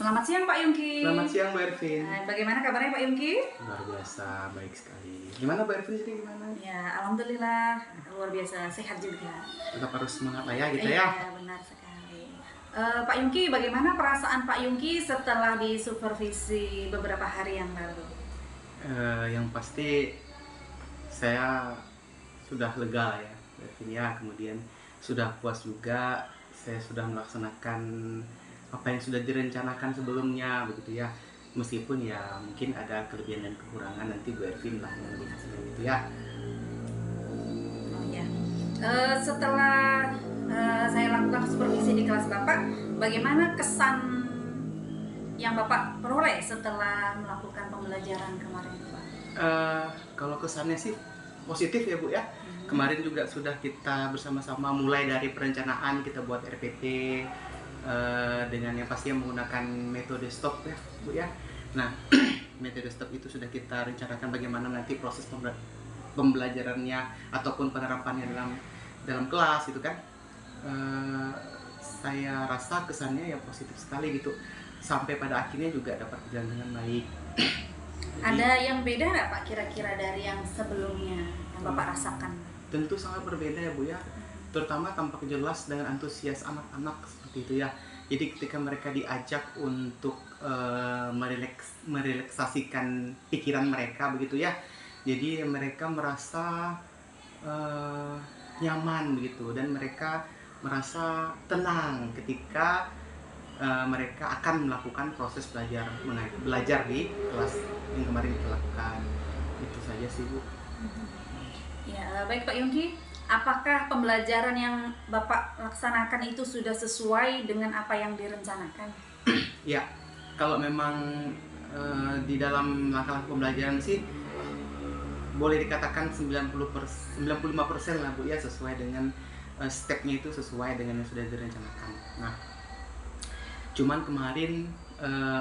Selamat siang Pak Yungki. Selamat siang Mbak Ervin. Bagaimana kabarnya Pak Yungki? Luar biasa, baik sekali. Gimana Mbak Ervin sendiri gimana? Ya, alhamdulillah luar biasa sehat juga. Tetap harus semangat lah ya gitu Iya, ya. benar sekali. Pak Yungki, bagaimana perasaan Pak Yungki setelah disupervisi beberapa hari yang lalu? Yang pasti saya sudah lega ya, Mbak Ervin ya. Kemudian sudah puas juga. Saya sudah melaksanakan apa yang sudah direncanakan sebelumnya begitu ya. Meskipun ya mungkin ada kelebihan dan kekurangan, nanti Bu Ervin lah yang melihatnya gitu ya. Oh ya. Setelah saya lakukan supervisi di kelas Bapak, bagaimana kesan yang Bapak peroleh setelah melakukan pembelajaran kemarin, Pak? Kalau kesannya sih positif ya Bu ya. Kemarin juga sudah kita bersama-sama mulai dari perencanaan, kita buat RPP dengan yang pasti menggunakan metode STOP ya Bu ya. Nah metode STOP itu sudah kita rencanakan bagaimana nanti proses pembelajarannya ataupun penerapannya dalam kelas gitu kan. Saya rasa kesannya ya positif sekali gitu, sampai pada akhirnya juga dapat berjalan dengan baik. Ada yang beda nggak Pak kira-kira dari yang sebelumnya yang Bapak rasakan? Tentu sangat berbeda ya Bu ya, terutama tampak jelas dengan antusias anak-anak seperti itu ya. Jadi ketika mereka diajak untuk merelaksasikan pikiran mereka begitu ya, jadi mereka merasa nyaman begitu, dan mereka merasa tenang ketika mereka akan melakukan proses belajar di kelas yang kemarin kita lakukan. Itu saja sih Bu. Ya, baik Pak Yungki, apakah pembelajaran yang Bapak laksanakan itu sudah sesuai dengan apa yang direncanakan? Ya, kalau memang di dalam langkah-langkah pembelajaran sih boleh dikatakan 95% lah Bu ya, sesuai dengan stepnya, itu sesuai dengan yang sudah direncanakan. Nah, cuman kemarin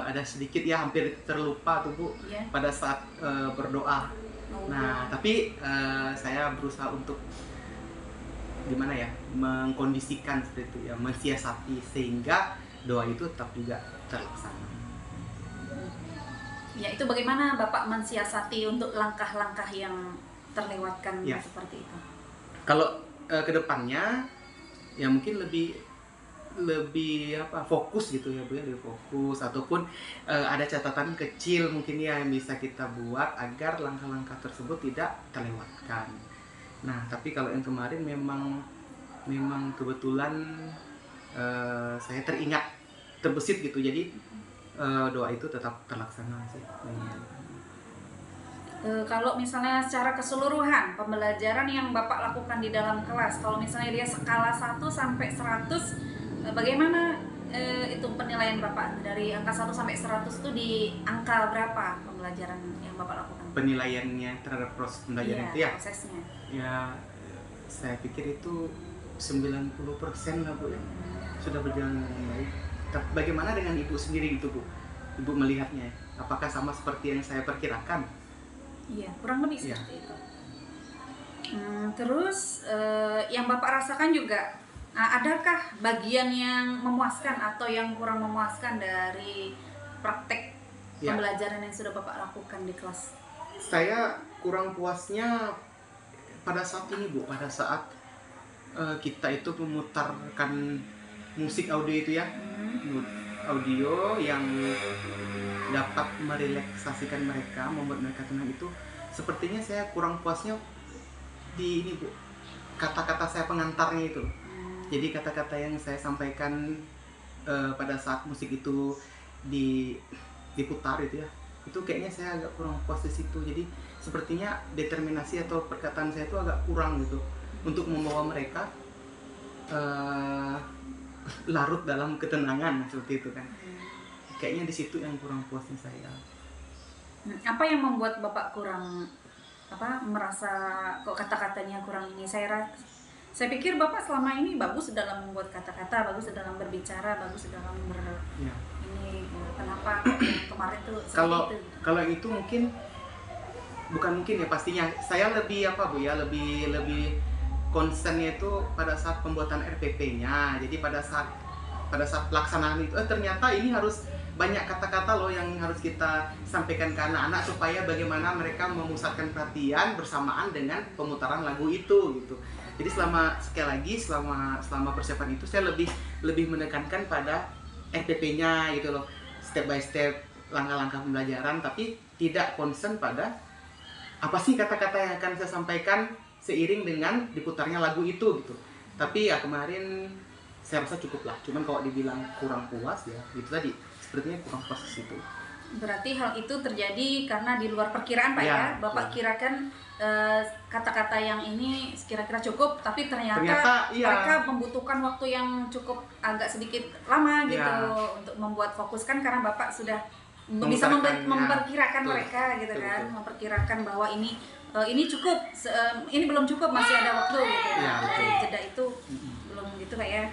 ada sedikit ya, hampir terlupa tuh Bu Ya. pada saat berdoa. Nah, tapi saya berusaha untuk gimana ya, mengkondisikan seperti itu ya, mensiasati sehingga doa itu tetap juga terlaksana. Ya, itu bagaimana Bapak mensiasati untuk langkah-langkah yang terlewatkan Ya. seperti itu? Kalau kedepannya ya mungkin lebih fokus gitu ya Bu ya, lebih fokus, ataupun ada catatan kecil mungkin ya yang bisa kita buat agar langkah-langkah tersebut tidak terlewatkan. Nah, tapi kalau yang kemarin memang kebetulan saya terbesit gitu, jadi doa itu tetap terlaksana sih. Kalau misalnya secara keseluruhan pembelajaran yang Bapak lakukan di dalam kelas, kalau misalnya dia skala 1 sampai 100, bagaimana itu penilaian Bapak? Dari angka 1 sampai 100 itu di angka berapa pembelajaran yang Bapak lakukan? Penilaiannya terhadap proses pembelajaran itu ya? Prosesnya. Ya, saya pikir itu 90% lah Bu ya, sudah berjalan dengan baik. Bagaimana dengan Ibu sendiri gitu Bu? Ibu melihatnya, apakah sama seperti yang saya perkirakan? Iya, kurang lebih Iya. seperti itu. Terus yang Bapak rasakan juga, adakah bagian yang memuaskan atau yang kurang memuaskan dari praktek Ya. pembelajaran yang sudah Bapak lakukan di kelas? Saya kurang puasnya pada saat ini Bu, pada saat kita itu memutarkan musik audio itu ya, audio yang dapat merelaksasikan mereka, membuat mereka tenang, itu sepertinya saya kurang puasnya di ini Bu, kata-kata saya pengantarnya itu. Jadi kata-kata yang saya sampaikan pada saat musik itu diputar itu ya, itu kayaknya saya agak kurang puas di situ. Jadi sepertinya determinasi atau perkataan saya itu agak kurang gitu untuk membawa mereka larut dalam ketenangan seperti itu kan. Kayaknya di situ yang kurang puasnya saya. Apa yang membuat Bapak kurang merasa kok kata-katanya kurang ini? Saya pikir Bapak selama ini bagus dalam membuat kata-kata, bagus dalam berbicara, bagus dalam Ya. ini. Kenapa yang kemarin tuh Kalau seperti itu? kalau itu bukan mungkin ya, pastinya saya lebih Bu ya, lebih concernnya itu pada saat pembuatan RPP-nya. Jadi pada saat pelaksanaan itu ternyata ini harus banyak kata-kata loh yang harus kita sampaikan ke anak-anak supaya bagaimana mereka memusatkan perhatian bersamaan dengan pemutaran lagu itu gitu. Jadi sekali lagi selama persiapan itu saya lebih menekankan pada RPP-nya gitu loh, step by step, langkah-langkah pembelajaran, tapi tidak concern pada apa sih kata-kata yang akan saya sampaikan seiring dengan diputarnya lagu itu gitu. Tapi ya kemarin saya rasa cukup lah. Cuman kalau dibilang kurang puas ya itu tadi, sepertinya kurang puas di situ. Berarti hal itu terjadi karena di luar perkiraan Pak ya. Bapak kirakan kata-kata yang ini kira-kira cukup, tapi ternyata mereka membutuhkan waktu yang cukup agak sedikit lama gitu untuk membuat fokus, kan karena Bapak sudah bisa memperkirakan mereka gitu kan, memperkirakan bahwa ini cukup, ini belum cukup, masih ada waktu gitu. Jeda itu belum gitu Pak ya.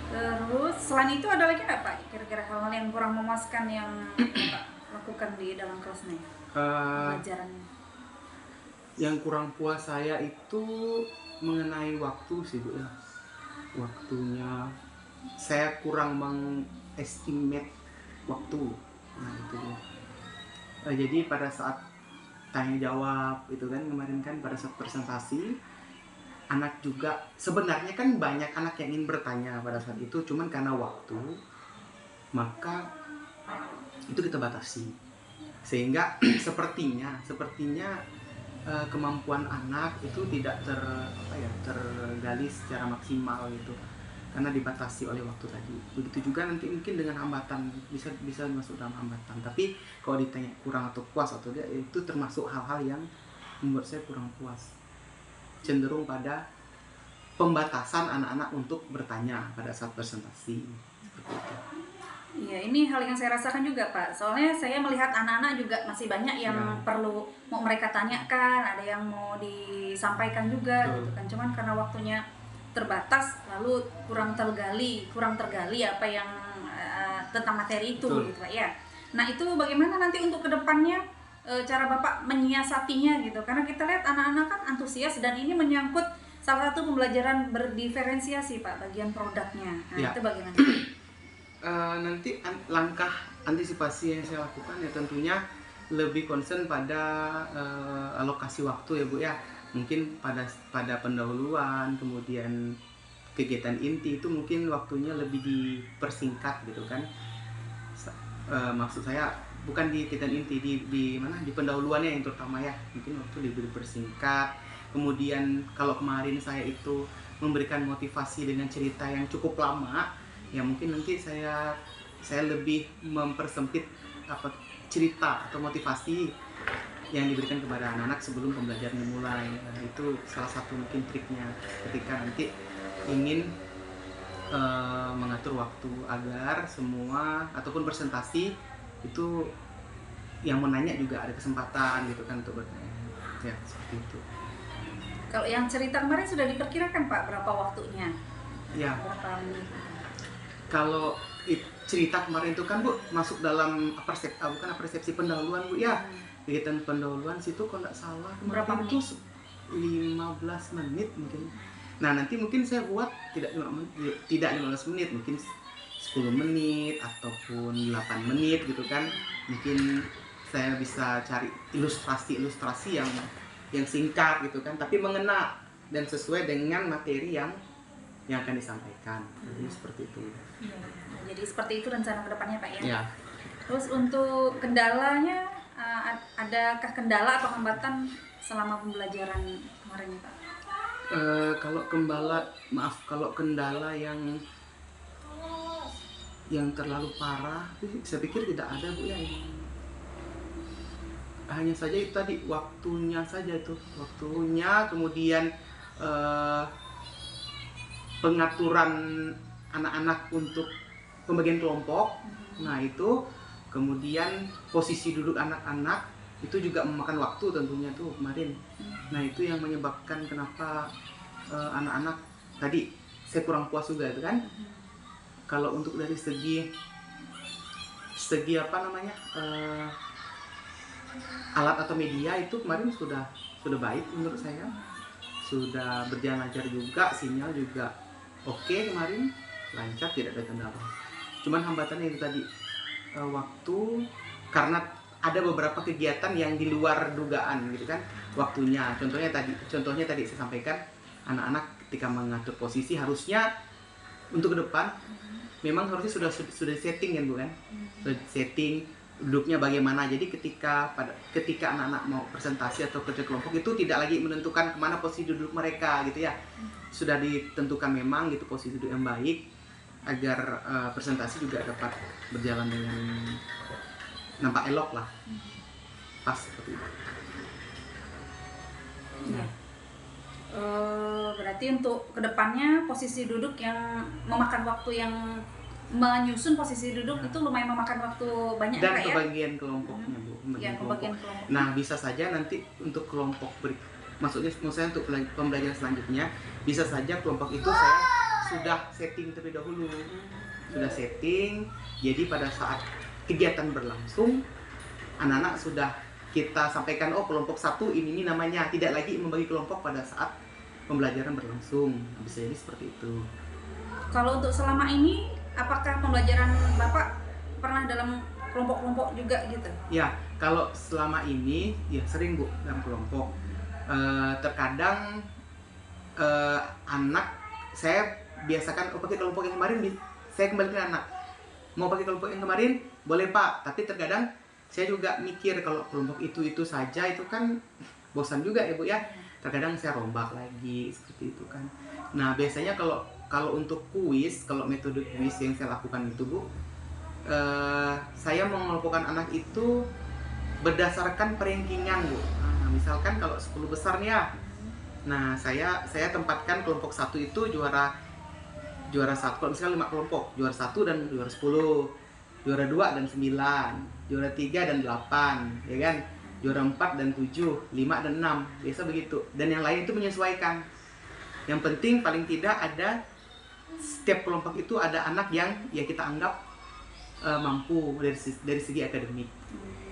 Terus selain itu ada lagi nggak Pak kira-kira hal-hal yang kurang memuaskan yang Bapak lakukan di dalam kelas nih pelajarannya? Yang kurang puas saya itu mengenai waktu sih Bu ya. Waktunya saya kurang mengestimate waktu. Nah itu ya. Jadi pada saat tanya jawab itu kan kemarin kan pada saat presentasi, anak juga sebenarnya kan banyak anak yang ingin bertanya pada saat itu, cuman karena waktu maka itu kita batasi, sehingga sepertinya kemampuan anak itu tidak tergali secara maksimal gitu karena dibatasi oleh waktu tadi. Begitu juga nanti mungkin dengan hambatan, bisa masuk dalam hambatan. Tapi kalau ditanya kurang atau puas atau tidak, itu termasuk hal-hal yang membuat saya kurang puas, cenderung pada pembatasan anak-anak untuk bertanya pada saat presentasi seperti itu. Iya, ini hal yang saya rasakan juga Pak. Soalnya saya melihat anak-anak juga masih banyak yang perlu mau mereka tanyakan, ada yang mau disampaikan juga gitu kan. Cuman karena waktunya terbatas, lalu kurang tergali apa yang tentang materi itu gitu Pak ya. Nah, itu bagaimana nanti untuk kedepannya cara Bapak menyiasatinya gitu? Karena kita lihat anak-anak kan antusias dan ini menyangkut salah satu pembelajaran berdiferensiasi Pak, bagian produknya. Nah, itu bagaimana? Nanti langkah antisipasi yang saya lakukan ya tentunya lebih concern pada alokasi waktu ya Bu ya. Mungkin pada pendahuluan, kemudian kegiatan inti itu mungkin waktunya lebih dipersingkat gitu kan. Maksud saya bukan di kegiatan inti, di pendahuluannya yang terutama ya, mungkin waktu lebih dipersingkat. Kemudian kalau kemarin saya itu memberikan motivasi dengan cerita yang cukup lama, ya mungkin nanti saya lebih mempersempit cerita atau motivasi yang diberikan kepada anak-anak sebelum pembelajaran dimulai. Nah, itu salah satu mungkin triknya ketika nanti ingin mengatur waktu agar semua ataupun presentasi itu yang menanya juga ada kesempatan gitu kan untuk bertanya. Ya seperti itu. Kalau yang cerita kemarin sudah diperkirakan Pak berapa waktunya? Ya. Berapa menit? Kalau cerita kemarin itu kan Bu masuk dalam persepsi pendahuluan Bu ya. Kegiatan pendahuluan situ kalau nggak salah berapa menit? Itu 15 menit mungkin. Nah nanti mungkin saya buat tidak 15 menit, mungkin 10 menit ataupun 8 menit gitu kan. Mungkin saya bisa cari ilustrasi yang singkat gitu kan, tapi mengena dan sesuai dengan materi yang akan disampaikan. Jadi seperti itu. Jadi seperti itu rencana kedepannya Pak ya. Ya. Terus untuk kendalanya, adakah kendala atau hambatan selama pembelajaran kemarin Pak? Kalau kendala yang terlalu parah, saya pikir tidak ada Bu ya. Hanya saja itu tadi waktunya saja kemudian pengaturan anak-anak untuk pembagian kelompok. Nah itu kemudian posisi duduk anak-anak itu juga memakan waktu tentunya tuh kemarin. Nah itu yang menyebabkan kenapa anak-anak tadi saya kurang puas juga itu kan. Kalau untuk dari segi alat atau media itu kemarin sudah baik menurut saya, sudah berjalan lancar juga, sinyal juga oke kemarin, lancar, tidak ada kendala. Cuman hambatannya itu tadi waktu, karena ada beberapa kegiatan yang di luar dugaan gitu kan waktunya. Contohnya tadi saya sampaikan, anak-anak ketika mengatur posisi harusnya untuk ke depan memang harusnya sudah setting kan Bu kan, sudah setting duduknya bagaimana. Jadi ketika anak-anak mau presentasi atau kerja kelompok itu tidak lagi menentukan kemana posisi duduk mereka gitu ya, sudah ditentukan memang gitu posisi duduk yang baik agar presentasi juga dapat berjalan dengan nampak elok lah, pas seperti itu. Ya. Berarti untuk kedepannya posisi duduk yang memakan waktu, yang menyusun posisi duduk itu lumayan memakan waktu banyak Dan Pak, ya? kebagian kelompoknya Bu, Ya, kebagian kelompok. Nah bisa saja nanti untuk kelompok maksudnya untuk pembelajaran selanjutnya bisa saja kelompok itu saya sudah setting terlebih dahulu, sudah setting. Jadi pada saat kegiatan berlangsung, anak-anak sudah kita sampaikan, oh kelompok 1 ini namanya, tidak lagi membagi kelompok pada saat pembelajaran berlangsung. Bisa jadi seperti itu. Kalau untuk selama ini, apakah pembelajaran Bapak pernah dalam kelompok-kelompok juga gitu? Ya, kalau selama ini ya sering Bu dalam kelompok. Terkadang anak saya biasakan, oh pakai kelompok yang kemarin, saya kembali ke anak, mau pakai kelompok yang kemarin boleh Pak, tapi terkadang saya juga mikir kalau kelompok itu saja itu kan bosan juga ya Bu ya. Terkadang saya rombak lagi seperti itu kan. Nah biasanya kalau untuk kuis, kalau metode kuis yang saya lakukan itu Bu, saya mengelompokkan anak itu berdasarkan perankingan Bu. Nah, misalkan kalau 10 besar nih ya, nah saya tempatkan kelompok 1 itu juara 1. Kalau misalnya 5 kelompok, juara 1 dan juara 10, juara 2 dan 9, juara 3 dan 8, ya kan? Juara 4 dan 7, 5 dan 6, biasa begitu. Dan yang lain itu menyesuaikan. Yang penting paling tidak ada setiap kelompok itu ada anak yang ya kita anggap mampu dari segi akademik.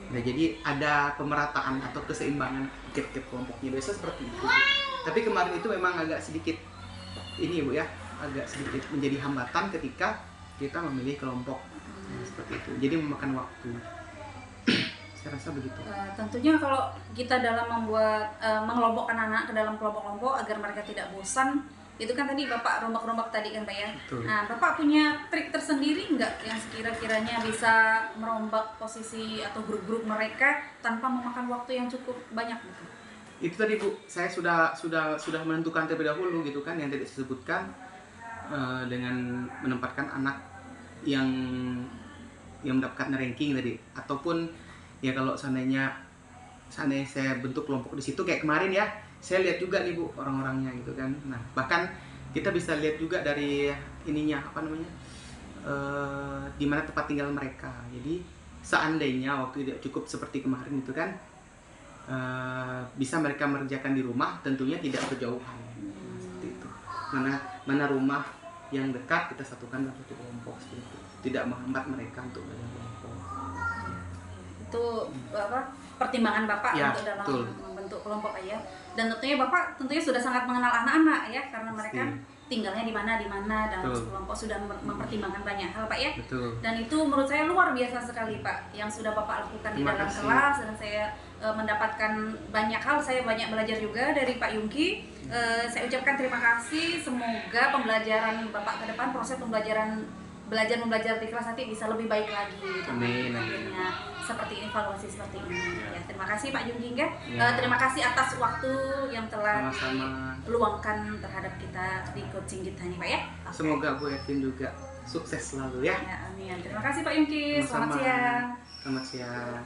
Nah, jadi ada pemerataan atau keseimbangan tiap kelompoknya, biasa seperti itu. Tapi kemarin itu memang agak sedikit ini Bu ya, agak sedikit menjadi hambatan ketika kita memilih kelompok seperti itu. Jadi memakan waktu. Saya rasa begitu. Tentunya kalau kita dalam membuat mengelompokkan anak ke dalam kelompok-kelompok agar mereka tidak bosan, itu kan tadi Bapak rombak-rombak tadi kan Pak ya. Betul. Nah, Bapak punya trik tersendiri nggak yang sekira-kiranya bisa merombak posisi atau grup-grup mereka tanpa memakan waktu yang cukup banyak gitu? Itu tadi Bu, saya sudah menentukan terlebih dahulu gitu kan, yang tadi disebutkan dengan menempatkan anak yang mendapatkan ranking tadi, ataupun ya kalau seandainya saya bentuk kelompok di situ kayak kemarin ya, saya lihat juga nih Bu orang-orangnya gitu kan. Nah bahkan kita bisa lihat juga dari ininya apa namanya, di mana tempat tinggal mereka. Jadi seandainya waktu tidak cukup seperti kemarin itu kan, bisa mereka mengerjakan di rumah, tentunya tidak berjauhan. Nah, seperti itu. Mana rumah yang dekat kita satukan dalam satu kelompok seperti itu. Tidak menghambat mereka untuk dalam kelompok. Itu apa pertimbangan Bapak Ya, untuk dalam betul. membentuk kelompok ya. Dan tentunya Bapak sudah sangat mengenal anak-anak ya, karena mereka tinggalnya di mana dalam Betul. kelompok, sudah mempertimbangkan banyak hal Pak ya. Betul. Dan itu menurut saya luar biasa sekali Pak yang sudah Bapak lakukan di Terima dalam kasih. kelas, dan saya mendapatkan banyak hal, saya banyak belajar juga dari Pak Yungki. Saya ucapkan terima kasih, semoga pembelajaran Bapak ke depan, proses pembelajaran belajar di kelas nanti bisa lebih baik lagi. Amin. Akhirnya seperti ini, evaluasi seperti ini. Ya, terima kasih Pak Yungki ya. Ya. Terima kasih atas waktu yang telah Sama-sama. luangkan terhadap kita di coaching kita nih Pak ya. Oke. Semoga Bu Evin juga sukses selalu ya. Ya, amin. Terima kasih Pak Yungki. Selamat Sama-sama. siang. Selamat siang.